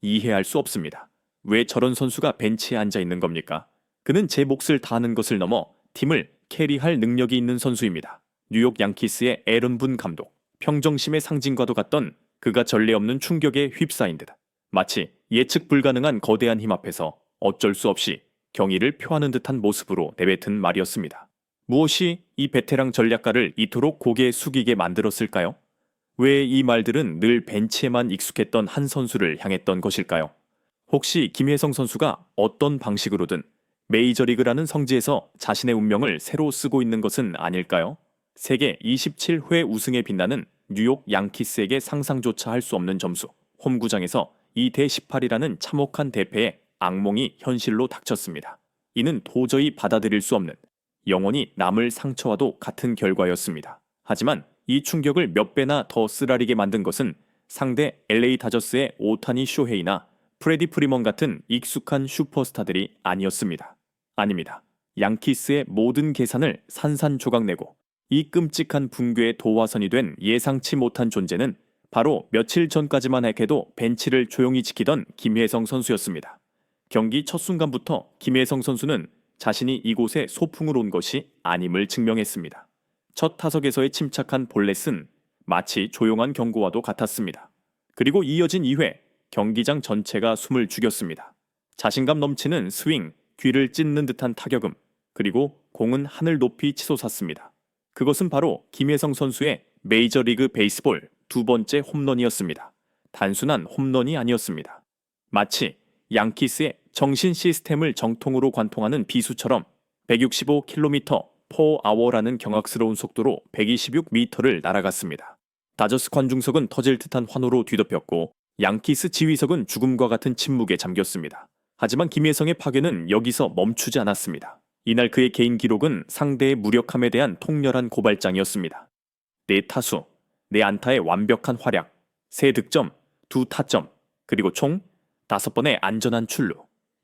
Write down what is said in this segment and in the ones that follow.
이해할 수 없습니다. 왜 저런 선수가 벤치에 앉아 있는 겁니까? 그는 제 몫을 다하는 것을 넘어 팀을 캐리할 능력이 있는 선수입니다. 뉴욕 양키스의 에런 분 감독. 평정심의 상징과도 같던 그가 전례 없는 충격에 휩싸인 듯 마치 예측 불가능한 거대한 힘 앞에서 어쩔 수 없이 경의를 표하는 듯한 모습으로 내뱉은 말이었습니다. 무엇이 이 베테랑 전략가를 이토록 고개 숙이게 만들었을까요? 왜 이 말들은 늘 벤치에만 익숙했던 한 선수를 향했던 것일까요? 혹시 김혜성 선수가 어떤 방식으로든 메이저리그라는 성지에서 자신의 운명을 새로 쓰고 있는 것은 아닐까요? 세계 27회 우승에 빛나는 뉴욕 양키스에게 상상조차 할 수 없는 점수, 홈구장에서 2대 18이라는 참혹한 대패에 악몽이 현실로 닥쳤습니다. 이는 도저히 받아들일 수 없는, 영원히 남을 상처와도 같은 결과였습니다. 하지만 이 충격을 몇 배나 더 쓰라리게 만든 것은 상대 LA 다저스의 오타니 쇼헤이나 프레디 프리먼 같은 익숙한 슈퍼스타들이 아니었습니다. 아닙니다. 양키스의 모든 계산을 산산조각내고 이 끔찍한 붕괴의 도화선이 된 예상치 못한 존재는 바로 며칠 전까지만 해도 벤치를 조용히 지키던 김혜성 선수였습니다. 경기 첫 순간부터 김혜성 선수는 자신이 이곳에 소풍을 온 것이 아님을 증명했습니다. 첫 타석에서의 침착한 볼넷은 마치 조용한 경고와도 같았습니다. 그리고 이어진 2회, 경기장 전체가 숨을 죽였습니다. 자신감 넘치는 스윙, 귀를 찢는 듯한 타격음, 그리고 공은 하늘 높이 치솟았습니다. 그것은 바로 김혜성 선수의 메이저리그 베이스볼 두 번째 홈런이었습니다. 단순한 홈런이 아니었습니다. 마치 양키스의 정신 시스템을 정통으로 관통하는 비수처럼 165km per h라는 경악스러운 속도로 126m를 날아갔습니다. 다저스 관중석은 터질 듯한 환호로 뒤덮였고 양키스 지휘석은 죽음과 같은 침묵에 잠겼습니다. 하지만 김혜성의 파괴는 여기서 멈추지 않았습니다. 이날 그의 개인 기록은 상대의 무력함에 대한 통렬한 고발장이었습니다. 4타수, 4안타의 완벽한 활약, 3득점, 2타점, 그리고 총 5번의 안전한 출루.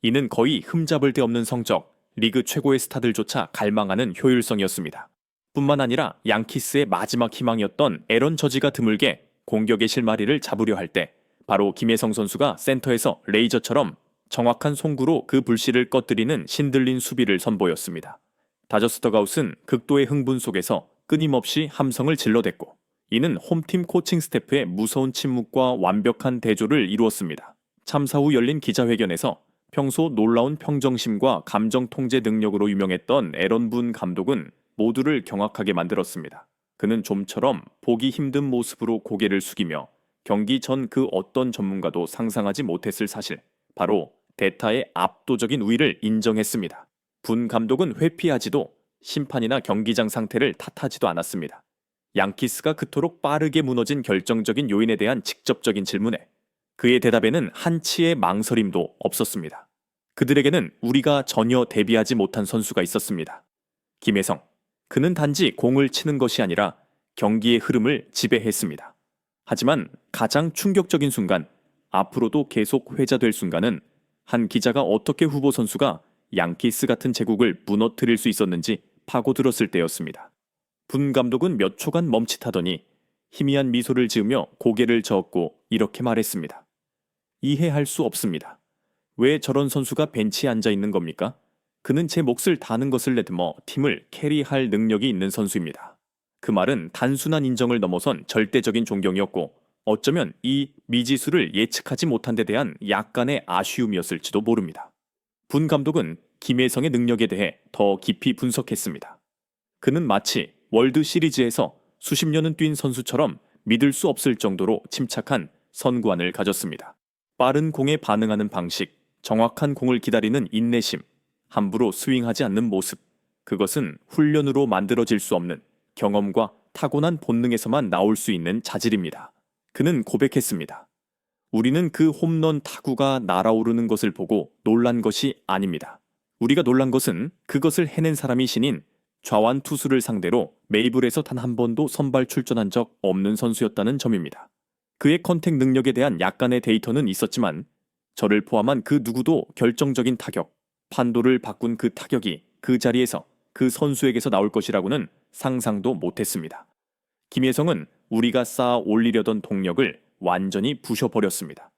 이는 거의 흠잡을 데 없는 성적, 리그 최고의 스타들조차 갈망하는 효율성이었습니다. 뿐만 아니라 양키스의 마지막 희망이었던 에런 저지가 드물게 공격의 실마리를 잡으려 할 때 바로 김혜성 선수가 센터에서 레이저처럼 정확한 송구로 그 불씨를 꺼뜨리는 신들린 수비를 선보였습니다. 다저스 더가웃은 극도의 흥분 속에서 끊임없이 함성을 질러댔고 이는 홈팀 코칭 스태프의 무서운 침묵과 완벽한 대조를 이루었습니다. 참사 후 열린 기자회견에서 평소 놀라운 평정심과 감정 통제 능력으로 유명했던 에런 분 감독은 모두를 경악하게 만들었습니다. 그는 좀처럼 보기 힘든 모습으로 고개를 숙이며 경기 전 그 어떤 전문가도 상상하지 못했을 사실, 바로 대타의 압도적인 우위를 인정했습니다. 분 감독은 회피하지도 심판이나 경기장 상태를 탓하지도 않았습니다. 양키스가 그토록 빠르게 무너진 결정적인 요인에 대한 직접적인 질문에 그의 대답에는 한치의 망설임도 없었습니다. 그들에게는 우리가 전혀 대비하지 못한 선수가 있었습니다. 김혜성. 그는 단지 공을 치는 것이 아니라 경기의 흐름을 지배했습니다. 하지만 가장 충격적인 순간, 앞으로도 계속 회자될 순간은 한 기자가 어떻게 후보 선수가 양키스 같은 제국을 무너뜨릴 수 있었는지 파고들었을 때였습니다. 분 감독은 몇 초간 멈칫하더니 희미한 미소를 지으며 고개를 저었고 이렇게 말했습니다. 이해할 수 없습니다. 왜 저런 선수가 벤치에 앉아 있는 겁니까? 그는 제 몫을 다하는 것을 내듬어 팀을 캐리할 능력이 있는 선수입니다. 그 말은 단순한 인정을 넘어선 절대적인 존경이었고 어쩌면 이 미지수를 예측하지 못한 데 대한 약간의 아쉬움이었을지도 모릅니다. 분 감독은 김혜성의 능력에 대해 더 깊이 분석했습니다. 그는 마치 월드 시리즈에서 수십 년은 뛴 선수처럼 믿을 수 없을 정도로 침착한 선구안을 가졌습니다. 빠른 공에 반응하는 방식, 정확한 공을 기다리는 인내심, 함부로 스윙하지 않는 모습, 그것은 훈련으로 만들어질 수 없는 경험과 타고난 본능에서만 나올 수 있는 자질입니다. 그는 고백했습니다. 우리는 그 홈런 타구가 날아오르는 것을 보고 놀란 것이 아닙니다. 우리가 놀란 것은 그것을 해낸 사람이 신인 좌완 투수를 상대로 메이블에서 단 한 번도 선발 출전한 적 없는 선수였다는 점입니다. 그의 컨택 능력에 대한 약간의 데이터는 있었지만 저를 포함한 그 누구도 결정적인 타격, 판도를 바꾼 그 타격이 그 자리에서 그 선수에게서 나올 것이라고는 상상도 못했습니다. 김혜성은 우리가 쌓아 올리려던 동력을 완전히 부셔버렸습니다.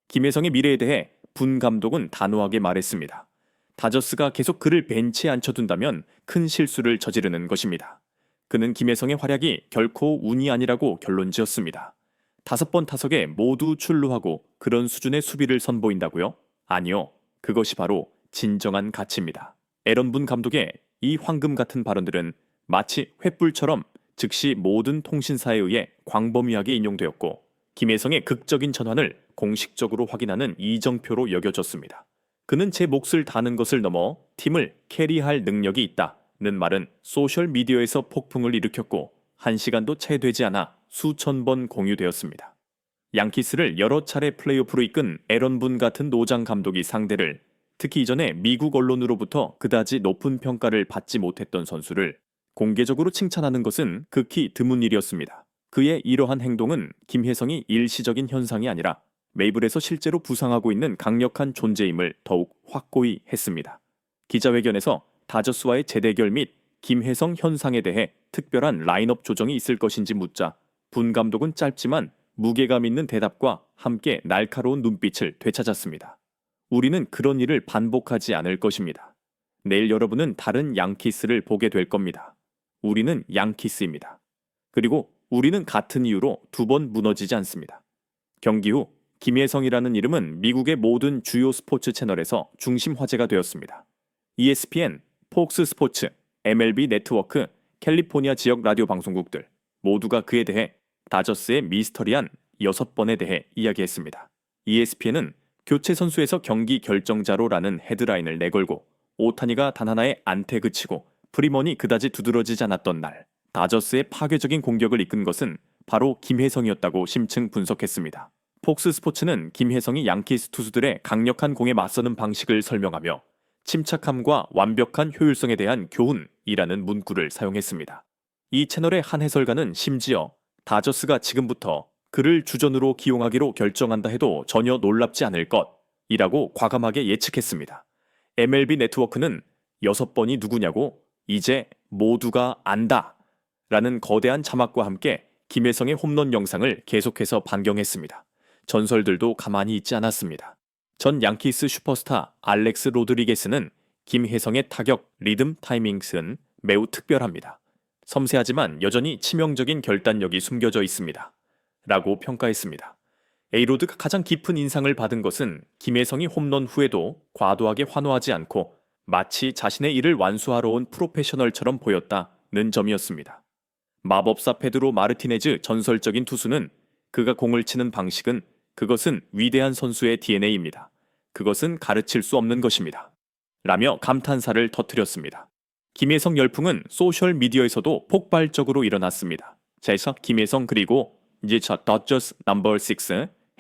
김혜성의 미래에 대해 분 감독은 단호하게 말했습니다. 다저스가 계속 그를 벤치에 앉혀둔다면 큰 실수를 저지르는 것입니다. 그는 김혜성의 활약이 결코 운이 아니라고 결론지었습니다. 5번 타석에 모두 출루하고 그런 수준의 수비를 선보인다고요? 아니요. 그것이 바로 진정한 가치입니다. 에런 분 감독의 이 황금 같은 발언들은 마치 횃불처럼 즉시 모든 통신사에 의해 광범위하게 인용되었고 김혜성의 극적인 전환을 공식적으로 확인하는 이정표로 여겨졌습니다. 그는 제 몫을 다하는 것을 넘어 팀을 캐리할 능력이 있다는 말은 소셜미디어에서 폭풍을 일으켰고 1시간도 채 되지 않아 수천 번 공유되었습니다. 양키스를 여러 차례 플레이오프로 이끈 에런 분 같은 노장 감독이 상대를, 특히 이전에 미국 언론으로부터 그다지 높은 평가를 받지 못했던 선수를 공개적으로 칭찬하는 것은 극히 드문 일이었습니다. 그의 이러한 행동은 김혜성이 일시적인 현상이 아니라 메이블에서 실제로 부상하고 있는 강력한 존재임을 더욱 확고히 했습니다. 기자회견에서 다저스와의 재대결 및 김혜성 현상에 대해 특별한 라인업 조정이 있을 것인지 묻자 분 감독은 짧지만 무게감 있는 대답과 함께 날카로운 눈빛을 되찾았습니다. 우리는 그런 일을 반복하지 않을 것입니다. 내일 여러분은 다른 양키스를 보게 될 겁니다. 우리는 양키스입니다. 그리고 우리는 같은 이유로 2번 무너지지 않습니다. 경기 후 김혜성이라는 이름은 미국의 모든 주요 스포츠 채널에서 중심 화제가 되었습니다. ESPN, 폭스 스포츠, MLB 네트워크, 캘리포니아 지역 라디오 방송국들 모두가 그에 대해 다저스의 미스터리한 6번에 대해 이야기했습니다. ESPN은 교체 선수에서 경기 결정자로라는 헤드라인을 내걸고 오타니가 단 하나의 안테 그치고 프리먼이 그다지 두드러지지 않았던 날 다저스의 파괴적인 공격을 이끈 것은 바로 김혜성이었다고 심층 분석했습니다. 폭스 스포츠는 김혜성이 양키스 투수들의 강력한 공에 맞서는 방식을 설명하며 침착함과 완벽한 효율성에 대한 교훈이라는 문구를 사용했습니다. 이 채널의 한 해설가는 심지어 다저스가 지금부터 그를 주전으로 기용하기로 결정한다 해도 전혀 놀랍지 않을 것이라고 과감하게 예측했습니다. MLB 네트워크는 6번이 누구냐고 이제 모두가 안다 라는 거대한 자막과 함께 김혜성의 홈런 영상을 계속해서 반경했습니다. 전설들도 가만히 있지 않았습니다. 전 양키스 슈퍼스타 알렉스 로드리게스는 김혜성의 타격, 리듬, 타이밍은 매우 특별합니다. 섬세하지만 여전히 치명적인 결단력이 숨겨져 있습니다. 라고 평가했습니다. 에이로드가 가장 깊은 인상을 받은 것은 김혜성이 홈런 후에도 과도하게 환호하지 않고 마치 자신의 일을 완수하러 온 프로페셔널처럼 보였다는 점이었습니다. 마법사 페드로 마르티네즈 전설적인 투수는 그가 공을 치는 방식은 그것은 위대한 선수의 DNA입니다. 그것은 가르칠 수 없는 것입니다. 라며 감탄사를 터뜨렸습니다. 김혜성 열풍은 소셜미디어에서도 폭발적으로 일어났습니다. 제서 김혜성 그리고 이제 저 더저스 넘버 6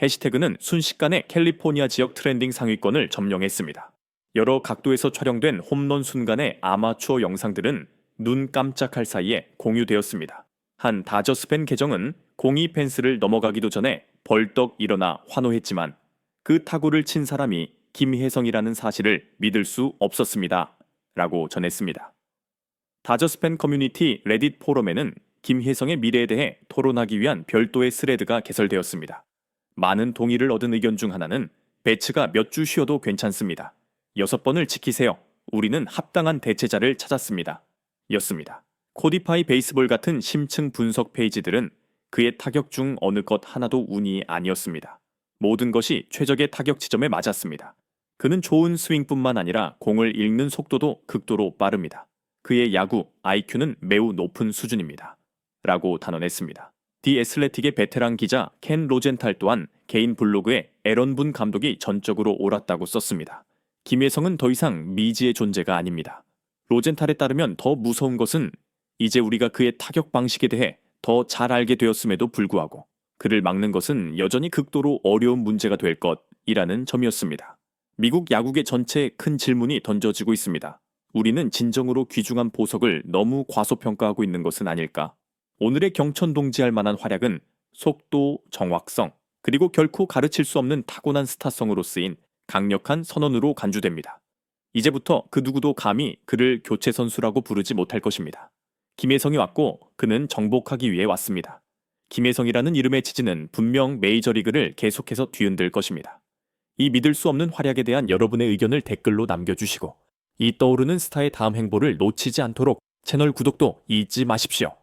해시태그는 순식간에 캘리포니아 지역 트렌딩 상위권을 점령했습니다. 여러 각도에서 촬영된 홈런 순간의 아마추어 영상들은 눈 깜짝할 사이에 공유되었습니다. 한 다저스 팬 계정은 공이 펜스를 넘어가기도 전에 벌떡 일어나 환호했지만 그 타구를 친 사람이 김혜성이라는 사실을 믿을 수 없었습니다. 라고 전했습니다. 다저스 팬 커뮤니티 레딧 포럼에는 김혜성의 미래에 대해 토론하기 위한 별도의 스레드가 개설되었습니다. 많은 동의를 얻은 의견 중 하나는 배츠가 몇 주 쉬어도 괜찮습니다. 6번을 지키세요. 우리는 합당한 대체자를 찾았습니다. 였습니다. 코디파이 베이스볼 같은 심층 분석 페이지들은 그의 타격 중 어느 것 하나도 운이 아니었습니다. 모든 것이 최적의 타격 지점에 맞았습니다. 그는 좋은 스윙뿐만 아니라 공을 읽는 속도도 극도로 빠릅니다. 그의 야구 IQ는 매우 높은 수준입니다. 라고 단언했습니다. 디 애슬레틱의 베테랑 기자 켄 로젠탈 또한 개인 블로그에 에런 분 감독이 전적으로 옳았다고 썼습니다. 김혜성은 더 이상 미지의 존재가 아닙니다. 로젠탈에 따르면 더 무서운 것은 이제 우리가 그의 타격 방식에 대해 더 잘 알게 되었음에도 불구하고 그를 막는 것은 여전히 극도로 어려운 문제가 될 것이라는 점이었습니다. 미국 야구계 전체에 큰 질문이 던져지고 있습니다. 우리는 진정으로 귀중한 보석을 너무 과소평가하고 있는 것은 아닐까? 오늘의 경천동지할 만한 활약은 속도, 정확성, 그리고 결코 가르칠 수 없는 타고난 스타성으로 쓰인 강력한 선언으로 간주됩니다. 이제부터 그 누구도 감히 그를 교체 선수라고 부르지 못할 것입니다. 김혜성이 왔고 그는 정복하기 위해 왔습니다. 김혜성이라는 이름의 지지는 분명 메이저리그를 계속해서 뒤흔들 것입니다. 이 믿을 수 없는 활약에 대한 여러분의 의견을 댓글로 남겨주시고 이 떠오르는 스타의 다음 행보를 놓치지 않도록 채널 구독도 잊지 마십시오.